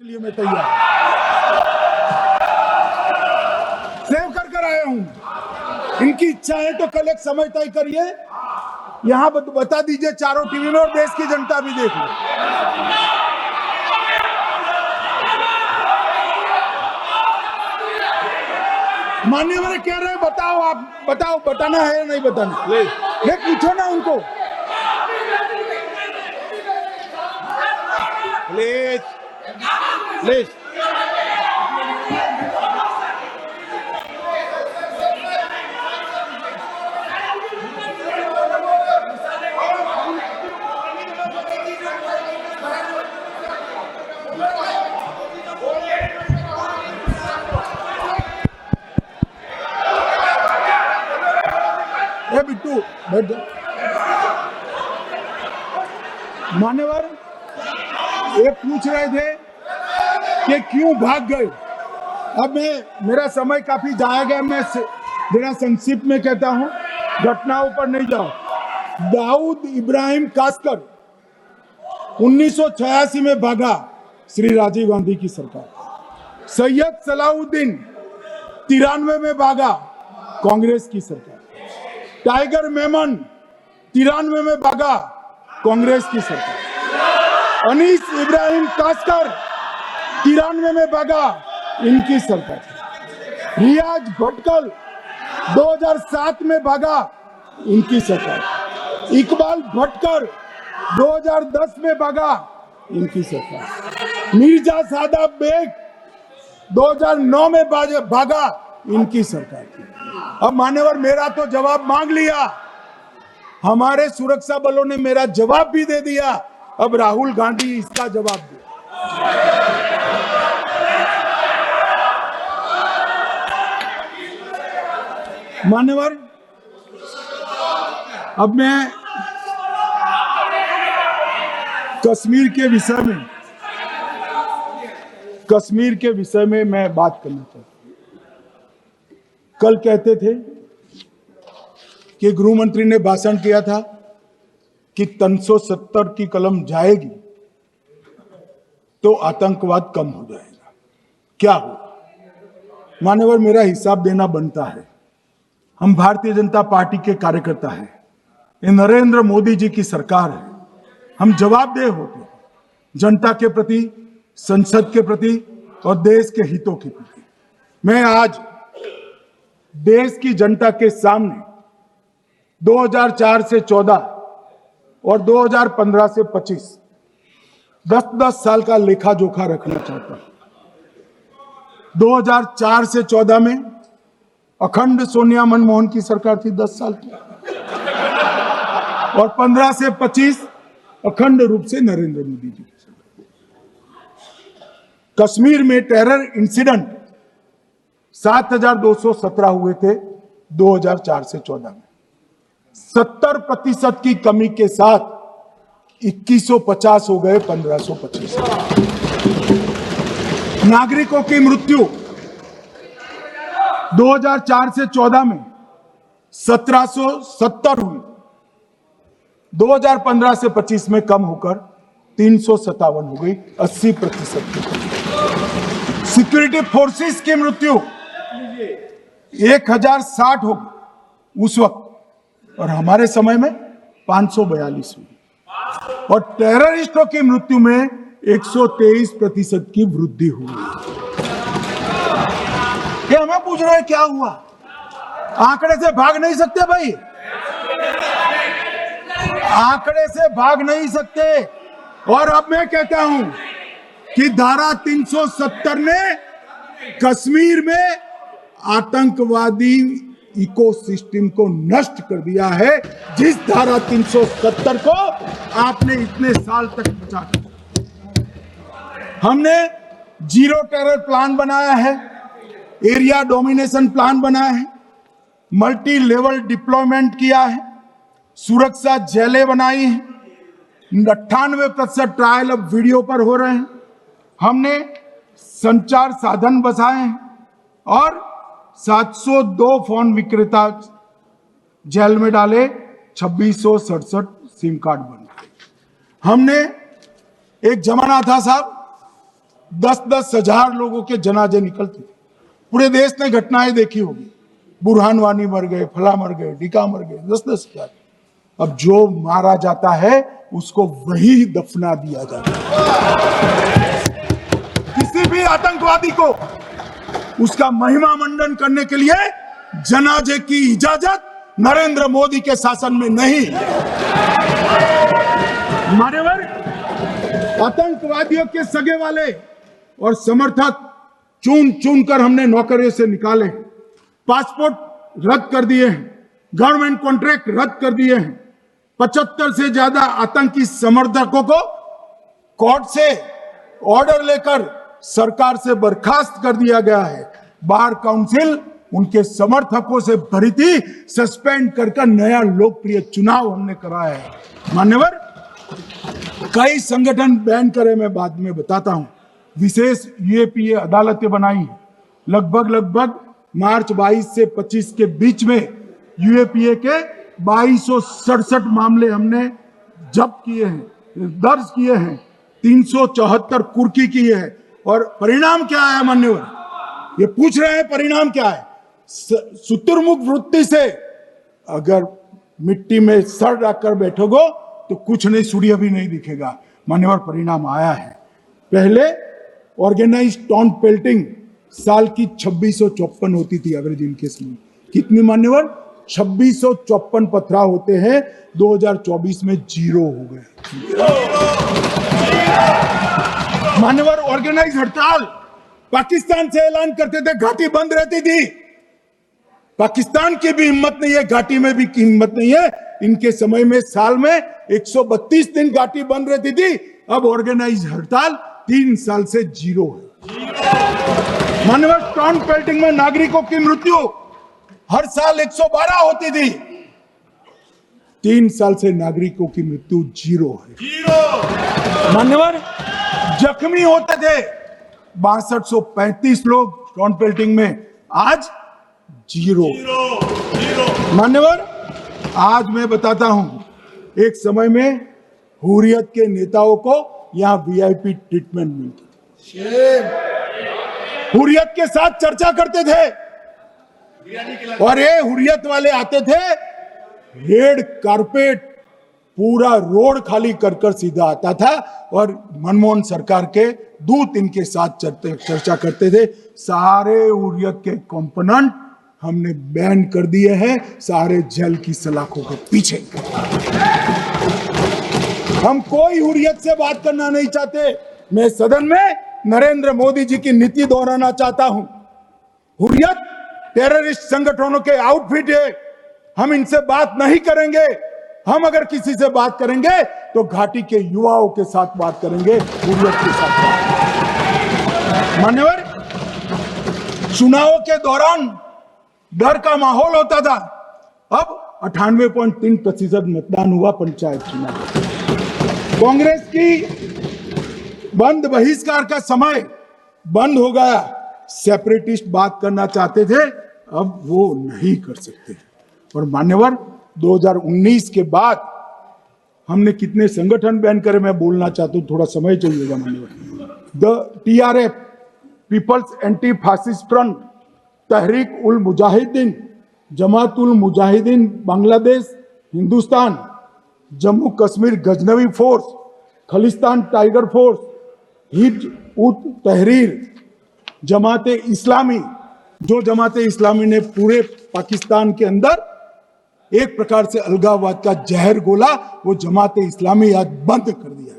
के लिए मैं तैयार सेव कर आया हूं। इनकी इच्छा है तो कल एक समय तय करिए, यहां बता दीजिए चारों टीवी में, और देश की जनता भी देख लो। मान्यवर कह रहे हैं, बताओ, आप बताओ, बताना है या नहीं बताना? ये पूछो ना उनको। प्लीज प्लीज बिट्टू बैठ जा। मान्यवर ये पूछ रहे थे कि क्यों भाग गए। अब मेरा समय काफी जाया गया, मैं जरा संक्षिप्त में कहता हूं, घटनाओं पर नहीं जाऊं। दाऊद इब्राहिम कास्कर 1986 में भागा, श्री राजीव गांधी की सरकार। सैयद सलाउद्दीन 93 में भागा, कांग्रेस की सरकार। टाइगर मेमन 93 में भागा, कांग्रेस की सरकार। अनीस इब्राहिम कास्कर 93 में भागा, इनकी सरकार। रियाज भटकल 2007 में भागा, इनकी सरकार। इकबाल भटकर 2010 में भागा, इनकी सरकार। मिर्जा सादाब बेग 2009 में भागा, इनकी सरकार। अब मान्यवर मेरा तो जवाब मांग लिया, हमारे सुरक्षा बलों ने मेरा जवाब भी दे दिया, अब राहुल गांधी इसका जवाब दे। मान्यवर अब मैं कश्मीर के विषय में मैं बात करना चाहता हूं। कल कहते थे कि गृह मंत्री ने भाषण किया था कि 370 की कलम जाएगी तो आतंकवाद कम हो जाएगा। क्या हो मान्यवर, मेरा हिसाब देना बनता है। हम भारतीय जनता पार्टी के कार्यकर्ता हैं, ये नरेंद्र मोदी जी की सरकार है, हम जवाबदेह होते हैं जनता के प्रति, संसद के प्रति और देश के हितों के प्रति। मैं आज देश की जनता के सामने 2004 से 14 और 2015 से 25 10-10 साल का लेखा जोखा रखना चाहता हूं। 2004 से 14 में अखंड सोनिया मनमोहन की सरकार थी 10 साल की, और 15 से 25 अखंड रूप से नरेंद्र मोदी जी की सरकार। कश्मीर में टेरर इंसिडेंट 7217 हुए थे 2004 से 14 में। 70% की कमी के साथ 2150 हो गए 1525। नागरिकों की मृत्यु 2004 से 14 में 1770 हुई, 2015 से 25 में कम होकर 357 हो गई, 80% की कमी। सिक्योरिटी फोर्सेस की मृत्यु 1060 हो गई उस वक्त, और हमारे समय में 542 हुई, और टेररिस्टों की मृत्यु में 123% की वृद्धि हुई। ये हमें पूछ रहे हैं क्या हुआ? आंकड़े से भाग नहीं सकते भाई, आंकड़े से भाग नहीं सकते। और अब मैं कहता हूं कि धारा 370 ने कश्मीर में आतंकवादी इकोसिस्टम को नष्ट कर दिया है, जिस धारा 370 को आपने इतने साल तक बचा कर। हमने जीरो टेरर प्लान बनाया है, एरिया डोमिनेशन प्लान बनाया है, मल्टी लेवल डिप्लॉयमेंट किया है, सुरक्षा जेलें बनाई हैं, 98% ट्रायल अब वीडियो पर हो रहे हैं। हमने संचार साधन बसाए हैं, और 702 फोन विक्रेता जेल में डाले, 2667 सिम कार्ड बन गए। हमने एक जमाना था साहब 10-10 हजार लोगों के जनाजे निकलते थे। पूरे देश ने घटनाएं देखी होगी, बुरहान वानी मर गए, फला मर गए, ढिका मर गए, 10-10 हजार। अब जो मारा जाता है उसको वही दफना दिया जाता है। किसी भी आतंकवादी को उसका महिमा मंडन करने के लिए जनाजे की इजाजत नरेंद्र मोदी के शासन में नहीं। मान्यवर, आतंकवादियों के सगे वाले और समर्थक चुन चुन कर हमने नौकरियों से निकाले, पासपोर्ट रद्द कर दिए हैं, गवर्नमेंट कॉन्ट्रैक्ट रद्द कर दिए हैं। 75 से ज्यादा आतंकी समर्थकों को कोर्ट से ऑर्डर लेकर सरकार से बर्खास्त कर दिया गया है। बार काउंसिल उनके समर्थकों से भरी थी, सस्पेंड कर नया लोकप्रिय चुनाव हमने कराया है। मान्यवर, कई संगठन बैन करे, मैं बाद में बताता हूं। विशेष यूएपीए अदालतें बनाई हैं। लगभग मार्च 22 से 25 के बीच में यूएपीए के 2267 मामले हमने जब्त किए हैं, दर्ज किए हैं, 374 कुर्की किए हैं। और परिणाम क्या है मान्यवर? ये पूछ रहे हैं परिणाम क्या है? शुतुरमुख वृत्ति से अगर मिट्टी में सर रखकर बैठोगे तो कुछ नहीं, सूर्य भी नहीं दिखेगा। मान्यवर, परिणाम आया है। पहले ऑर्गेनाइज्ड टाउन पेल्टिंग साल की 2654 होती थी एवरेज इनकेस में। कितनी मान्यवर? 2654 पथराव होते हैं। 2024 में 0 हो गए। मान्यवर, ऑर्गेनाइज हड़ताल पाकिस्तान से ऐलान करते थे, घाटी बंद रहती थी। पाकिस्तान की भी हिम्मत नहीं है, घाटी में भी हिम्मत नहीं है। इनके समय में साल में 132 दिन घाटी बंद रहती थी। अब ऑर्गेनाइज हड़ताल 3 साल से 0 है। मान्यवर, टाउन पेल्टिंग में नागरिकों की मृत्यु हर साल 112 होती थी। 3 साल से नागरिकों की मृत्यु 0 है। मान्यवर, जख्मी होते थे 6235 लोग टाउन पेल्टिंग में, आज 0। मान्यवर, आज मैं बताता हूं, एक समय में हुर्रियत के नेताओं को यहां वीआईपी ट्रीटमेंट मिलती थी, हुर्रियत के साथ चर्चा करते थे। और ये हुर्रियत वाले आते थे, रेड कारपेट पूरा रोड खाली कर सीधा आता था और मनमोहन सरकार के दूत इनके साथ चर्चा करते थे। सारे हुर्रियत के कंपोनेंट हमने बैन कर दिए हैं, सारे जेल की सलाखों के पीछे। हम कोई हुर्रियत से बात करना नहीं चाहते। मैं सदन में नरेंद्र मोदी जी की नीति दोहराना चाहता हूं। हुर्रियत टेररिस्ट संगठनों के आउटफिट है, हम इनसे बात नहीं करेंगे। हम अगर किसी से बात करेंगे तो घाटी के युवाओं के साथ बात करेंगे, हुर्रियत के साथ बात। मान्यवर, चुनावों के दौरान डर का माहौल होता था। अब 98.3% मतदान हुआ पंचायत चुनाव। कांग्रेस की बंद बहिष्कार का समय बंद हो गया। सेपरेटिस्ट बात करना चाहते थे, अब वो नहीं कर सकते। और मान्यवर, 2019 के बाद हमने कितने संगठन बैन करे, मैं बोलना चाहता हूं, थोड़ा समय चाहिएगा मान्यवर। The TRF, people's anti fascist front, Tahreek ul Mujahideen, Jamaat ul Mujahideen Bangladesh Hindustan, Jammu Kashmir Ghaznavi force, Khalistan tiger force, Hizb ut Tahrir, जमाते इस्लामी, जो जमाते इस्लामी ने पूरे पाकिस्तान के अंदर एक प्रकार से अलगाववाद का जहर घोला, वो जमाते इस्लामी आज बंद कर दिया।